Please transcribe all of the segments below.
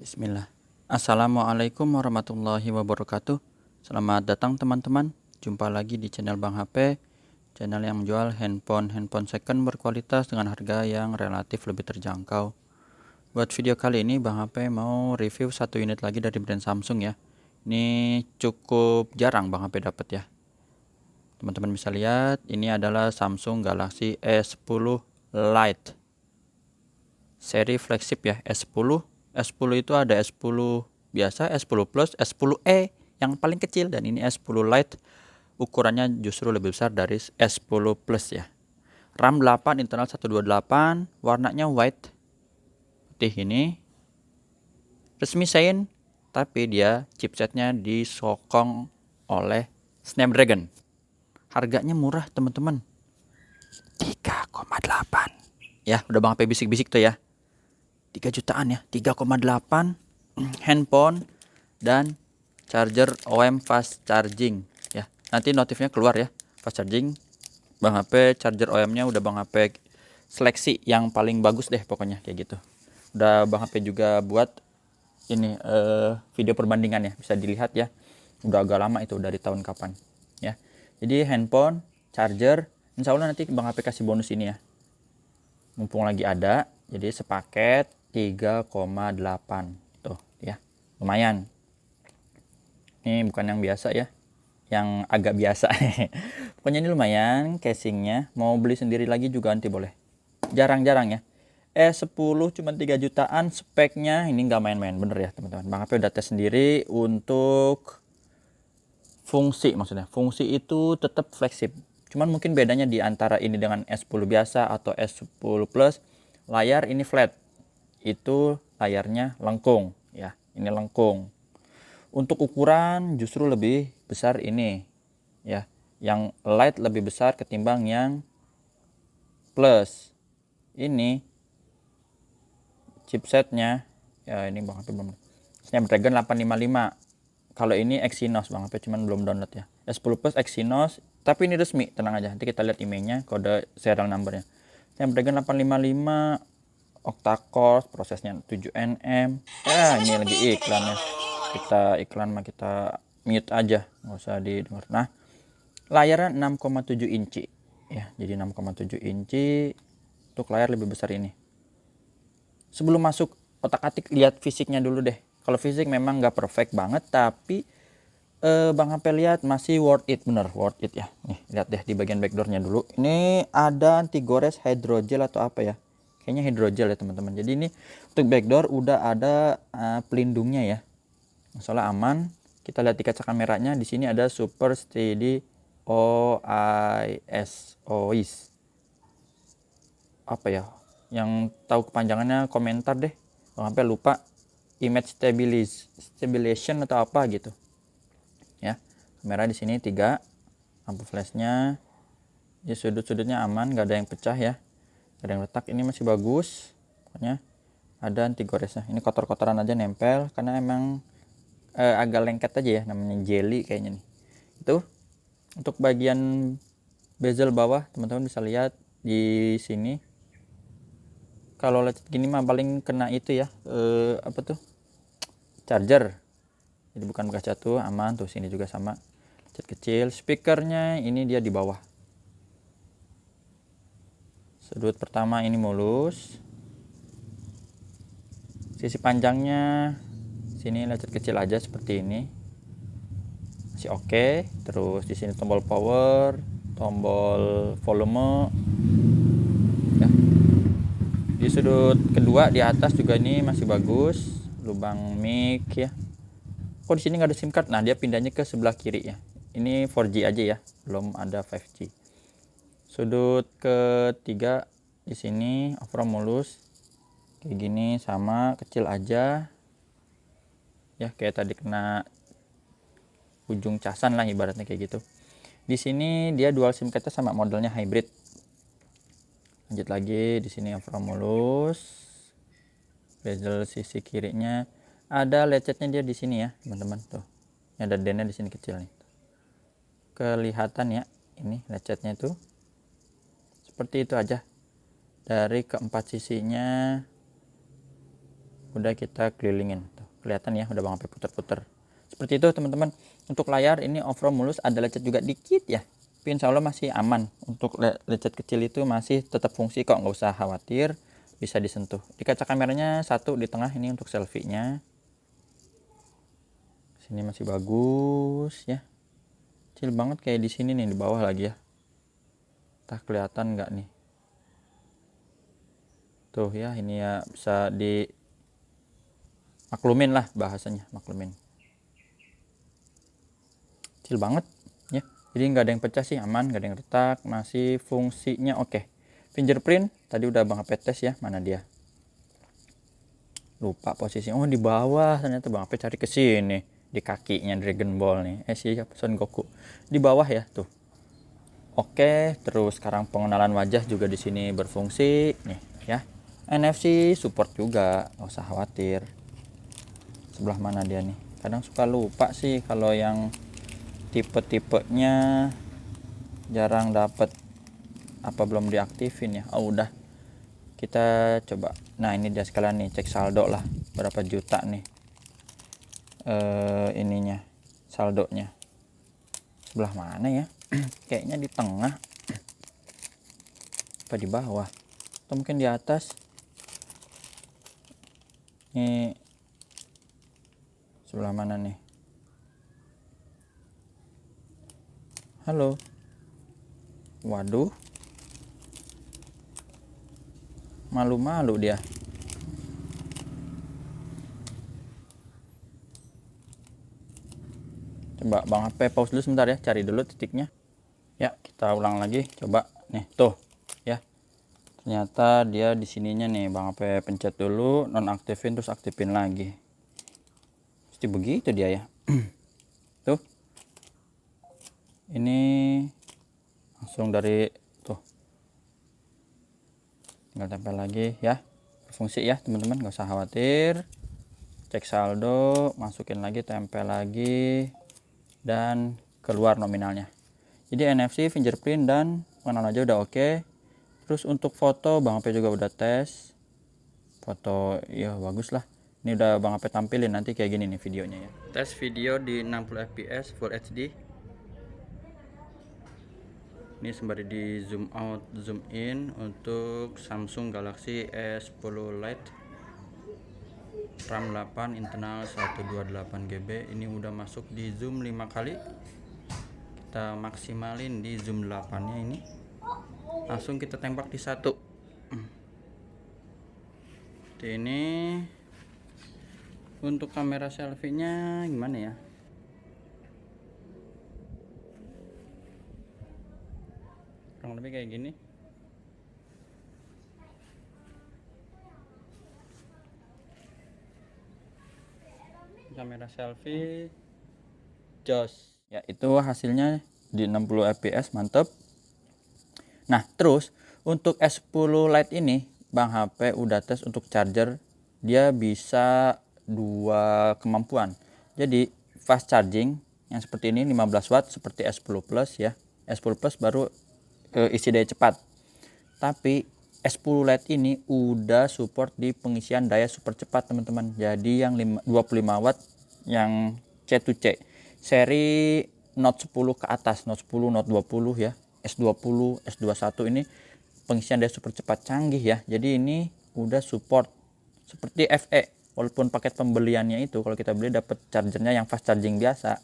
Bismillah. Assalamualaikum warahmatullahi wabarakatuh. Selamat datang teman-teman. Jumpa lagi di channel Bang HP, channel yang menjual handphone second berkualitas dengan harga yang relatif lebih terjangkau. Buat video kali ini Bang HP mau review satu unit lagi dari brand Samsung ya. Ini cukup jarang Bang HP dapat ya. Teman-teman bisa lihat, ini adalah Samsung Galaxy S10 Lite. Seri flagship ya, S10. S10 itu ada S10 biasa, S10 Plus, S10e yang paling kecil, dan ini S10 Lite ukurannya justru lebih besar dari S10 Plus ya. RAM 8, internal 128, warnanya white putih ini. Resmi Shine, tapi dia chipsetnya disokong oleh Snapdragon. Harganya murah teman-teman, 3,8. Ya, udah Bang HP bisik-bisik tuh ya. 3 jutaan ya, 3,8, handphone dan charger OEM fast charging ya. Nanti notifnya keluar ya, fast charging. Bang HP charger OEM-nya udah Bang HP seleksi yang paling bagus deh pokoknya kayak gitu. Udah Bang HP juga buat ini video perbandingan ya, bisa dilihat ya. Udah agak lama itu, dari tahun kapan ya. Jadi handphone, charger, insya Allah nanti Bang HP kasih bonus ini ya, mumpung lagi ada. Jadi sepaket 3,8 tuh ya, lumayan. Ini bukan yang biasa ya, yang agak biasa. Pokoknya ini lumayan casingnya. Mau beli sendiri lagi juga nanti boleh. Jarang-jarang ya, S10 cuma 3 jutaan. Speknya ini nggak main-main bener ya teman-teman. Bang HP udah tes sendiri. Untuk fungsi, maksudnya fungsi itu tetap flagship, cuman mungkin bedanya di antara ini dengan S10 biasa atau S10 Plus, layar ini flat, itu layarnya lengkung ya, ini lengkung. Untuk ukuran justru lebih besar ini ya, yang Lite lebih besar ketimbang yang Plus. Ini chipsetnya ya, ini Bang HP belum, Snapdragon 855. Kalau ini Exynos Bang HP, cuman belum download ya. S10 Plus Exynos, tapi ini resmi, tenang aja. Nanti kita lihat emailnya, kode serial numbernya. Snapdragon 855, octa-core, prosesnya 7nm. Ini lagi iklan ya. Kita iklan mah kita mute aja, nggak usah didengar. Nah, layarnya 6,7 inci ya, jadi 6,7 inci. Untuk layar lebih besar ini. Sebelum masuk otak-atik, lihat fisiknya dulu deh. Kalau fisik memang nggak perfect banget, tapi Bang HP lihat masih worth it, bener worth it ya. Nih lihat deh di bagian backdoornya dulu. Ini ada anti gores hydrogel atau apa ya? Kayaknya hydrogel ya teman-teman. Jadi ini untuk backdoor udah ada pelindungnya ya. Masalah aman. Kita lihat di kaca kameranya, di sini ada Super Steady OIS. Apa ya? Yang tahu kepanjangannya komentar deh. Bang HP lupa. Image stabilization atau apa gitu. Ya, kamera di sini 3, lampu flashnya, ya sudut-sudutnya aman, nggak ada yang pecah ya, nggak ada yang retak, ini masih bagus. Pokoknya ada anti goresnya. Ini kotor-kotoran aja nempel karena emang agak lengket aja ya, namanya jelly kayaknya nih. Itu untuk bagian bezel bawah, teman-teman bisa lihat di sini. Kalau lecet gini mah paling kena itu ya, apa tuh, charger. Jadi bukan bekas jatuh, aman tuh. Sini juga sama, cat kecil. Speakernya ini dia di bawah, sudut pertama ini mulus. Sisi panjangnya sini lecet kecil aja seperti ini, masih oke. Terus di sini tombol power, tombol volume ya. Di sudut kedua di atas juga ini masih bagus, lubang mic ya. Kok di sini nggak ada SIM card? Nah, dia pindahnya ke sebelah kiri ya. Ini 4G aja ya, belum ada 5G. Sudut ketiga di sini overall mulus kayak gini, sama kecil aja ya, kayak tadi kena ujung casan lah ibaratnya kayak gitu. Di sini dia dual SIM card sama modelnya hybrid. Lanjut lagi, di sini overall mulus. Bezel sisi kirinya ada lecetnya dia di sini ya teman-teman, tuh ini ada dennya di sini kecil nih, kelihatan ya. Ini lecetnya itu seperti itu aja dari keempat sisinya. udah kita kelilingin. Tuh, kelihatan ya, udah Bang HP puter-puter. Seperti itu teman-teman. Untuk layar ini overall mulus, ada lecet juga dikit ya, tapi insya Allah masih aman. Untuk lecet kecil itu masih tetap fungsi kok, nggak usah khawatir, bisa disentuh. Di kaca kameranya satu di tengah ini untuk selfie-nya. Sini masih bagus ya, kecil banget kayak di sini nih, di bawah lagi ya. Entah kelihatan nggak nih? Tuh ya, ini ya bisa di maklumin lah bahasanya, maklumin. Kecil banget ya, jadi nggak ada yang pecah sih, aman, nggak ada yang retak, masih fungsinya oke. Fingerprint tadi udah Bang HP tes ya, mana dia, lupa posisinya. Oh, di bawah ternyata. Bang HP cari ke sini, di kakinya Dragon Ball nih, siapa, Son Goku, di bawah ya tuh. Oke, terus sekarang pengenalan wajah juga di sini berfungsi nih ya. NFC support juga, nggak usah khawatir. Sebelah mana dia nih, kadang suka lupa sih kalau yang tipe-tipenya jarang dapet apa belum diaktifin ya. Oh udah, kita coba. Nah ini dia sekalian nih, cek saldo lah, berapa juta nih ininya, saldonya. Sebelah mana ya? Kayaknya di tengah apa di bawah, atau mungkin di atas. Ini sebelah mana nih? Halo, waduh, malu-malu dia. Coba Bang HP pause dulu sebentar ya, cari dulu titiknya ya. Kita ulang lagi, coba nih, tuh ya, ternyata dia di sininya nih. Bang HP pencet dulu, nonaktifin, terus aktifin lagi. Pasti begitu dia ya. Tuh, ini langsung dari tuh, tinggal tempel lagi ya. Berfungsi ya teman-teman, nggak usah khawatir. Cek saldo, masukin lagi, tempel lagi, dan keluar nominalnya. Jadi NFC, fingerprint, dan pengenalan aja udah oke. Terus untuk foto Bang HP juga udah tes. Foto ya bagus lah. Ini udah Bang HP tampilin nanti kayak gini nih videonya ya. Tes video di 60 fps Full HD. Ini sembari di zoom out, zoom in untuk Samsung Galaxy S10 Lite, RAM 8, internal 128 GB. Ini udah masuk di zoom 5 kali. Kita maksimalin di zoom 8 nya ini. Langsung kita tembak di 1. Ini untuk kamera selfie-nya gimana ya? Kurang lebih kayak gini. Kamera selfie jos ya, itu hasilnya di 60 fps, mantep. Nah terus untuk S10 Lite ini Bang HP udah tes untuk charger, dia bisa 2 kemampuan. Jadi fast charging yang seperti ini 15 watt seperti S10 Plus ya. S10 Plus baru isi daya cepat, tapi S10 Lite ini udah support di pengisian daya super cepat teman-teman. Jadi yang 25 watt yang C2C seri Note 10 ke atas, Note 10, Note 20 ya, S20, S21 ini pengisian daya super cepat canggih ya. Jadi ini udah support seperti FE, walaupun paket pembeliannya itu kalau kita beli dapat chargernya yang fast charging biasa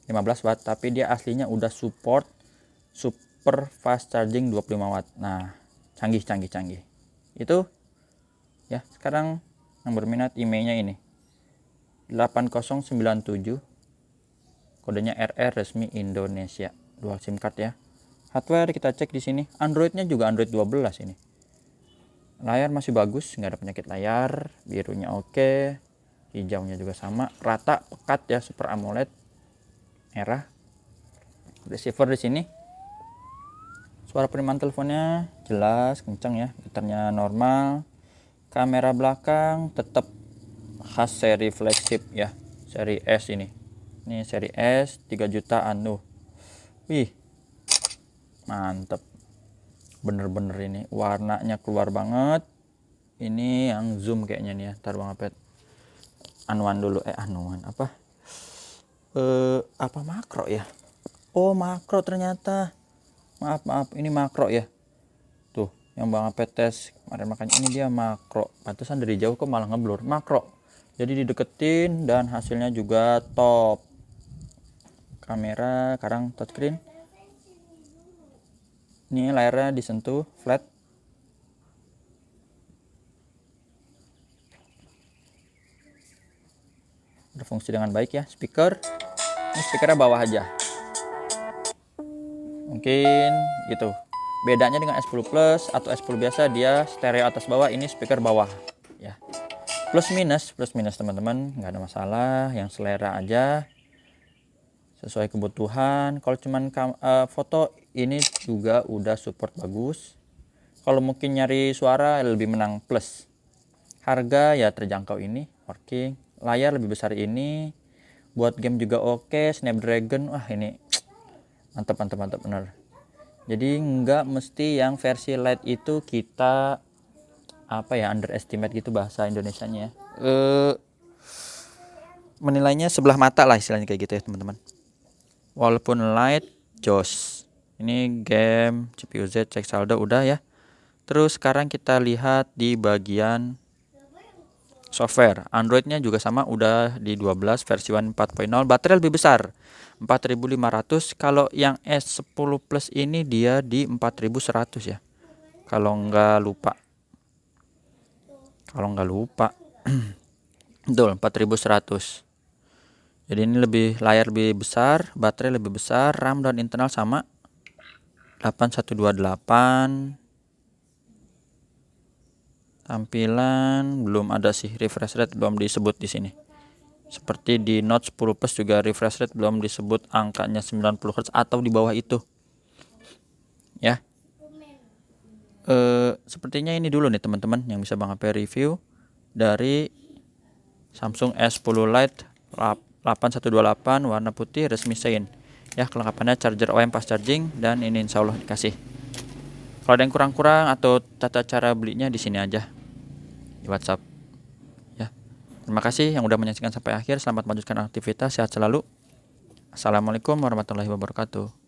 15 watt, tapi dia aslinya udah support super fast charging 25 watt. Nah, canggih itu ya. Sekarang yang berminat emailnya ini 8097, kodenya RR, resmi Indonesia, dual SIM card ya. Hardware kita cek di sini, Androidnya juga Android 12 ini. Layar masih bagus, nggak ada penyakit layar, birunya oke, hijaunya juga sama, rata, pekat ya, Super AMOLED merah. Receiver di sini, suara penerimaan teleponnya jelas, kencang ya, gitarnya normal. Kamera belakang tetap khas seri flagship ya, seri S ini. Ini seri S 3 jutaan tuh. Wih, mantep. Bener-bener ini warnanya keluar banget. Ini yang zoom kayaknya nih ya, taruh Bang Apet. anuan dulu, anuan apa? Apa makro ya? Oh, makro ternyata. Maaf, ini makro ya. Tuh, yang Bang Ape tes kemarin, makanya ini dia makro. Pantesan dari jauh kok malah ngeblur. Makro. Jadi dideketin dan hasilnya juga top. Kamera sekarang touchscreen. Ini layarnya disentuh flat. Berfungsi dengan baik ya. Speaker. Ini speakernya bawah aja. Mungkin gitu. Bedanya dengan S10 Plus atau S10 biasa, dia stereo atas bawah, ini speaker bawah ya. Plus minus teman-teman, nggak ada masalah, yang selera aja, sesuai kebutuhan. Kalau cuman foto, ini juga udah support bagus. Kalau mungkin nyari suara, lebih menang Plus. Harga ya terjangkau ini, working. Layar lebih besar ini, buat game juga oke. Snapdragon, wah ini mantap bener. Jadi nggak mesti yang versi Lite itu kita apa ya, underestimate gitu bahasa Indonesianya ya. Menilainya sebelah mata lah istilahnya kayak gitu ya teman-teman. Walaupun Lite jos. Ini game CPU Z, cek saldo udah ya. Terus sekarang kita lihat di bagian software. Androidnya juga sama, udah di 12 versi 1.4.0. Baterai lebih besar 4500. Kalau yang S10 Plus ini dia di 4100 ya, kalau nggak lupa. Betul, 4100. Jadi ini layar lebih besar, baterai lebih besar, RAM dan internal sama 8128. Tampilan belum ada sih, refresh rate belum disebut di sini. Seperti di Note 10 Plus juga refresh rate belum disebut angkanya 90 Hz atau di bawah itu. Ya. Sepertinya ini dulu nih teman-teman yang bisa Bang Ape review dari Samsung S10 Lite 8128 warna putih resmi Sein. Ya, kelengkapannya charger OEM fast charging, dan ini insya Allah dikasih. Kalau ada yang kurang-kurang atau tata cara belinya di sini aja di WhatsApp. Ya. Terima kasih yang udah menyaksikan sampai akhir. Selamat melanjutkan aktivitas, sehat selalu. Assalamualaikum warahmatullahi wabarakatuh.